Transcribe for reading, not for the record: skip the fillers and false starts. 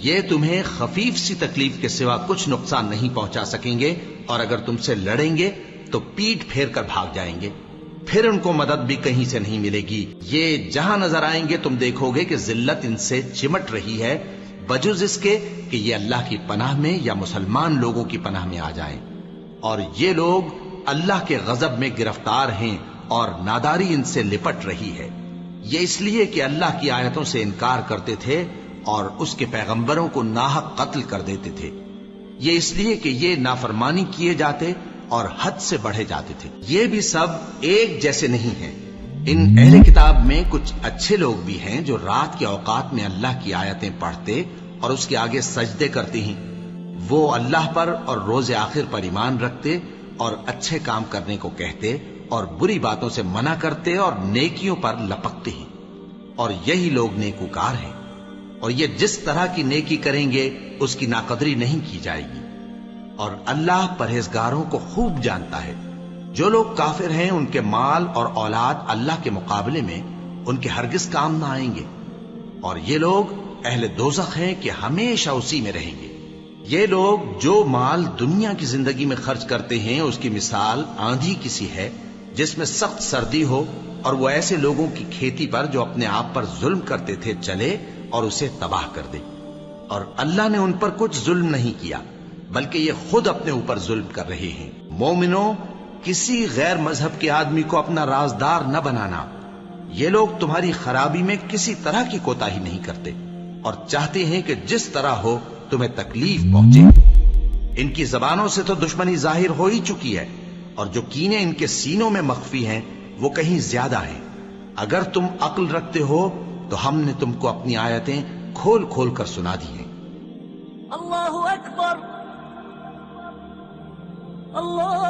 یہ تمہیں خفیف سی تکلیف کے سوا کچھ نقصان نہیں پہنچا سکیں گے، اور اگر تم سے لڑیں گے تو پیٹ پھیر کر بھاگ جائیں گے، پھر ان کو مدد بھی کہیں سے نہیں ملے گی۔ یہ جہاں نظر آئیں گے تم دیکھو گے کہ ذلت ان سے چمٹ رہی ہے، بجز اس کے کہ یہ اللہ کی پناہ میں یا مسلمان لوگوں کی پناہ میں آ جائیں۔ اور یہ لوگ اللہ کے غضب میں گرفتار ہیں اور ناداری ان سے لپٹ رہی ہے۔ یہ اس لیے کہ اللہ کی آیتوں سے انکار کرتے تھے اور اس کے پیغمبروں کو ناحق قتل کر دیتے تھے۔ یہ اس لیے کہ یہ نافرمانی کیے جاتے اور حد سے بڑھے جاتے تھے۔ یہ بھی سب ایک جیسے نہیں ہیں۔ ان اہل کتاب میں کچھ اچھے لوگ بھی ہیں جو رات کے اوقات میں اللہ کی آیتیں پڑھتے اور اس کے آگے سجدے کرتے ہیں۔ وہ اللہ پر اور روز آخر پر ایمان رکھتے اور اچھے کام کرنے کو کہتے اور بری باتوں سے منع کرتے اور نیکیوں پر لپکتے ہیں، اور یہی لوگ نیکوکار ہیں۔ اور یہ جس طرح کی نیکی کریں گے اس کی ناقدری نہیں کی جائے گی، اور اللہ پرہیزگاروں کو خوب جانتا ہے۔ جو لوگ کافر ہیں ان کے مال اور اولاد اللہ کے مقابلے میں ان کے ہرگز کام نہ آئیں گے، اور یہ لوگ اہل دوزخ ہیں کہ ہمیشہ اسی میں رہیں گے۔ یہ لوگ جو مال دنیا کی زندگی میں خرچ کرتے ہیں اس کی مثال آندھی کسی ہے جس میں سخت سردی ہو، اور وہ ایسے لوگوں کی کھیتی پر جو اپنے آپ پر ظلم کرتے تھے چلے اور اسے تباہ کر دے۔ اور اللہ نے ان پر کچھ ظلم نہیں کیا بلکہ یہ خود اپنے اوپر ظلم کر رہے ہیں۔ مومنوں، کسی غیر مذہب کے آدمی کو اپنا رازدار نہ بنانا۔ یہ لوگ تمہاری خرابی میں کسی طرح کی کوتاہی نہیں کرتے اور چاہتے ہیں کہ جس طرح ہو تمہیں تکلیف پہنچے۔ ان کی زبانوں سے تو دشمنی ظاہر ہو ہی چکی ہے، اور جو کینے ان کے سینوں میں مخفی ہیں وہ کہیں زیادہ ہیں۔ اگر تم عقل رکھتے ہو تو ہم نے تم کو اپنی آیتیں کھول کھول کر سنا دی ہیں۔ اللہ اکبر، اللہ